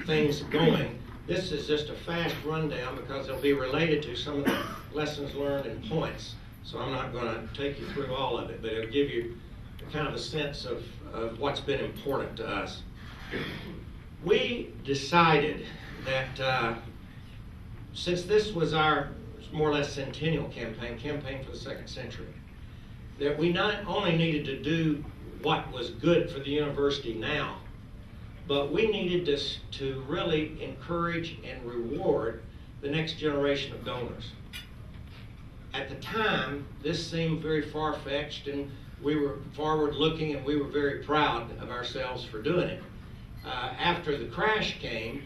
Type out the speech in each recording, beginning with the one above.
things going. This is just a fast rundown because it'll be related to some of the lessons learned and points. So I'm not going to take you through all of it, but it'll give you kind of a sense of what's been important to us. We decided that since this was our more or less centennial campaign for the second century, that we not only needed to do what was good for the university now, but we needed to really encourage and reward the next generation of donors. At the time, this seemed very far-fetched, and we were forward-looking, and we were very proud of ourselves for doing it. After the crash came,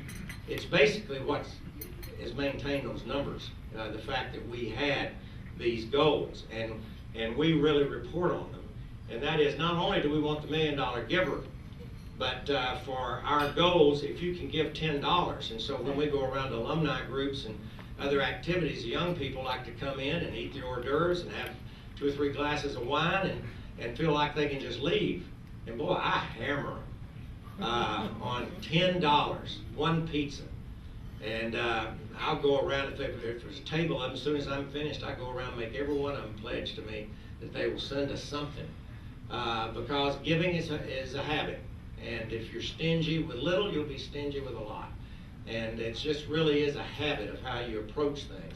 it's basically what has maintained those numbers, the fact that we had these goals, and we really report on them. And that is, not only do we want the $1 million giver, but for our goals, if you can give $10, and so when we go around to alumni groups and other activities, the young people like to come in and eat the hors d'oeuvres and have 2 or 3 glasses of wine and feel like they can just leave. And boy, I hammer them on $10, one pizza. And I'll go around, if there's a table of them, as soon as I'm finished, I go around and make every one of them pledge to me that they will send us something. Because giving is a habit. And if you're stingy with little, you'll be stingy with a lot. And it just really is a habit of how you approach things.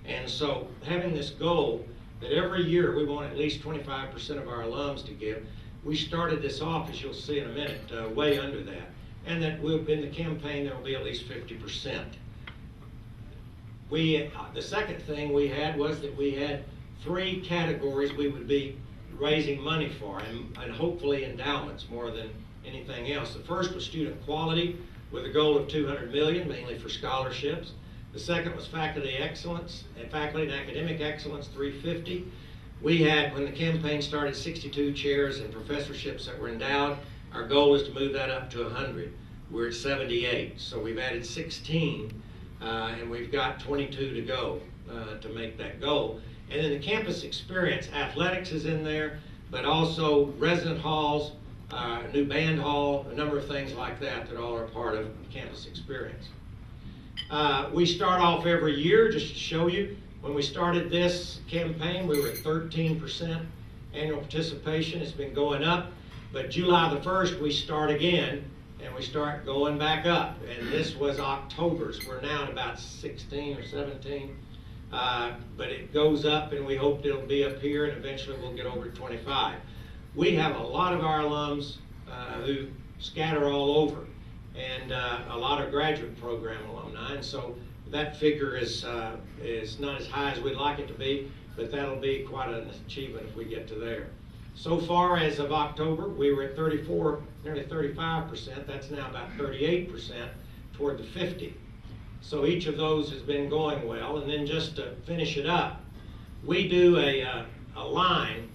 And so having this goal that every year we want at least 25% of our alums to give, we started this off, as you'll see in a minute, way under that. And that in the campaign there will be at least 50%. The second thing we had was that we had 3 categories we would be raising money for, and hopefully endowments more than anything else. The first was student quality, with a goal of $200 million, mainly for scholarships. The second was faculty excellence, and faculty and academic excellence, $350. We had, when the campaign started, 62 chairs and professorships that were endowed. Our goal is to move that up to 100. We're at 78, so we've added 16, and we've got 22 to go to make that goal. And then the campus experience, athletics is in there, but also resident halls, new band hall, a number of things like that all are part of campus experience. We start off every year, just to show you, when we started this campaign, we were at 13% annual participation. It's been going up, but July the 1st, we start again, and we start going back up. And this was October's. We're now at about 16 or 17, but it goes up, and we hope it'll be up here, and eventually we'll get over to 25. We have a lot of our alums who scatter all over, and a lot of graduate program alumni, and so that figure is not as high as we'd like it to be, but that'll be quite an achievement if we get to there. So far, as of October, we were at 34, nearly 35%. That's now about 38% toward the 50. So each of those has been going well. And then just to finish it up, we do a line,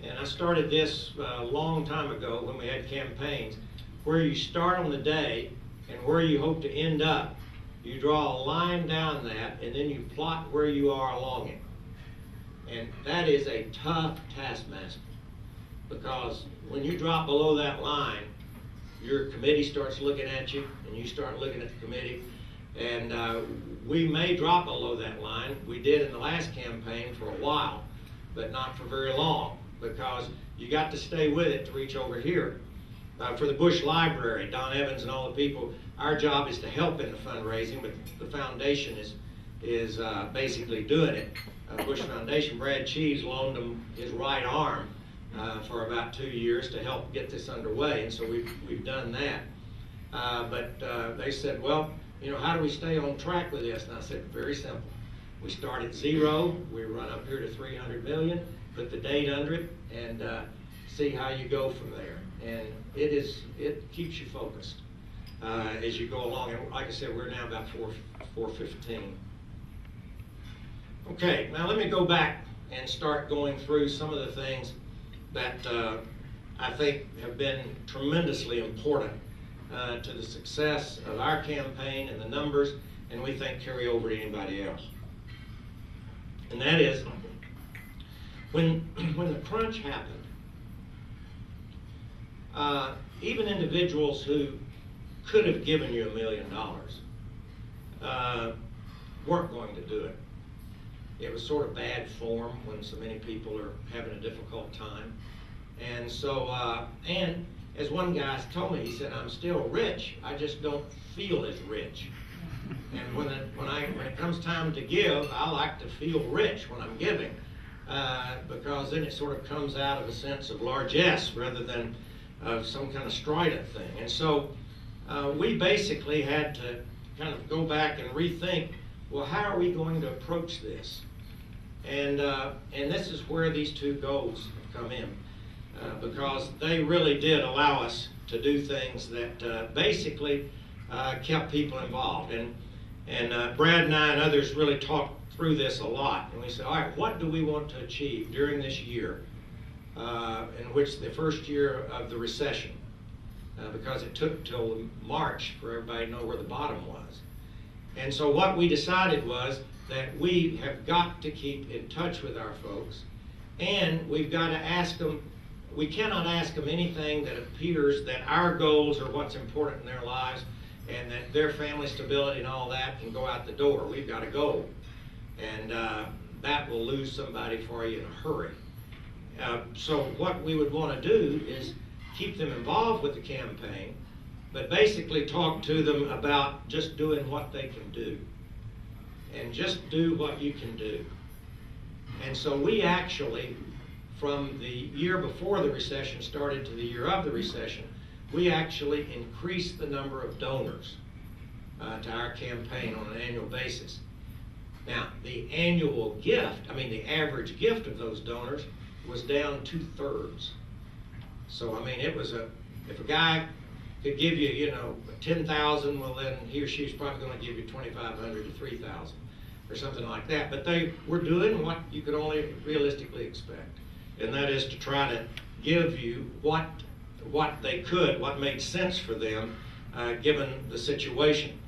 and I started this a long time ago when we had campaigns, where you start on the day and where you hope to end up. You draw a line down that, and then you plot where you are along it. And that is a tough taskmaster, because when you drop below that line, your committee starts looking at you, and you start looking at the committee. And we may drop below that line. We did in the last campaign for a while, but not for very long, because you got to stay with it to reach over here. For the Bush Library, Don Evans and all the people, our job is to help in the fundraising, but the foundation is basically doing it. Bush Foundation, Brad Cheese loaned him his right arm for about 2 years to help get this underway, and so we've done that. But they said, well, you know, how do we stay on track with this? And I said, very simple. We start at 0, we run up here to 300 million, put the date under it, and see how you go from there. And it keeps you focused as you go along. And like I said, we're now about 415. Okay, now let me go back and start going through some of the things that I think have been tremendously important to the success of our campaign and the numbers, and we think carry over to anybody else. And that is, when the crunch happened, even individuals who could have given you $1 million weren't going to do it. It was sort of bad form when so many people are having a difficult time. And so, and as one guy told me, he said, I'm still rich, I just don't feel as rich. And when it comes time to give, I like to feel rich when I'm giving, because then it sort of comes out of a sense of largesse rather than some kind of strident thing. And so we basically had to kind of go back and rethink, well, how are we going to approach this? And this is where these two goals have come in, because they really did allow us to do things that basically kept people involved. And Brad and I and others really talked through this a lot. And we said, all right, what do we want to achieve during this year, in which the first year of the recession, because it took till March for everybody to know where the bottom was. And so what we decided was that we have got to keep in touch with our folks, and we've got to ask them, we cannot ask them anything that appears that our goals are what's important in their lives and that their family stability and all that can go out the door. We've got a goal, and that will lose somebody for you in a hurry. So what we would want to do is keep them involved with the campaign, but basically talk to them about just doing what they can do. And just do what you can do. And so we actually, from the year before the recession started to the year of the recession, we actually increased the number of donors to our campaign on an annual basis. Now, the annual gift, the average gift of those donors was down 2/3. So, it was if a guy could give you, $10,000, well then he or she's probably going to give you $2,500 to $3,000 or something like that. But they were doing what you could only realistically expect, and that is to try to give you what they could, what made sense for them, given the situation.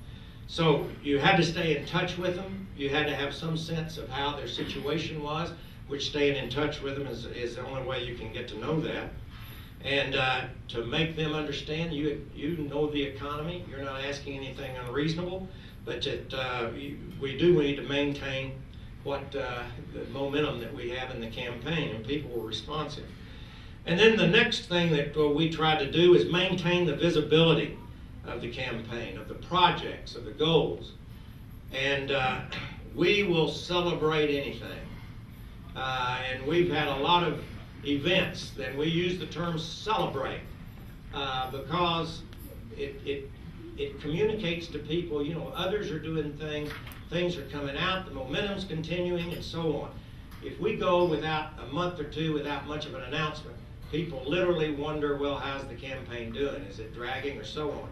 So you had to stay in touch with them. You had to have some sense of how their situation was, which staying in touch with them is the only way you can get to know that. And to make them understand, you know the economy, you're not asking anything unreasonable, but that we need to maintain the momentum that we have in the campaign, and people were responsive. And then the next thing that we tried to do is maintain the visibility of the campaign, of the projects, of the goals. And we will celebrate anything. And we've had a lot of events that we use the term celebrate because it communicates to people, others are doing things are coming out, the momentum's continuing, and so on. If we go without a month or two without much of an announcement, people literally wonder, well, how's the campaign doing? Is it dragging, or so on?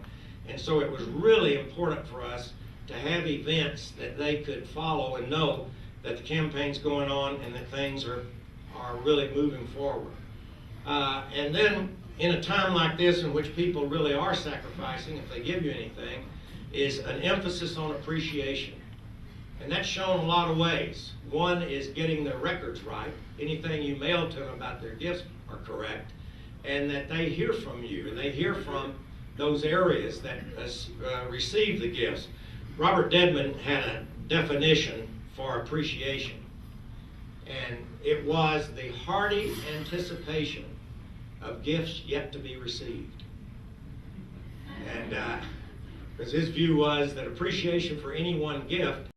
And so it was really important for us to have events that they could follow and know that the campaign's going on and that things are really moving forward. And then in a time like this in which people really are sacrificing, if they give you anything, is an emphasis on appreciation. And that's shown a lot of ways. One is getting their records right. Anything you mail to them about their gifts are correct. And that they hear from you, and they hear from those areas that receive the gifts. Robert Dedman had a definition for appreciation. And it was the hearty anticipation of gifts yet to be received. And because his view was that appreciation for any one gift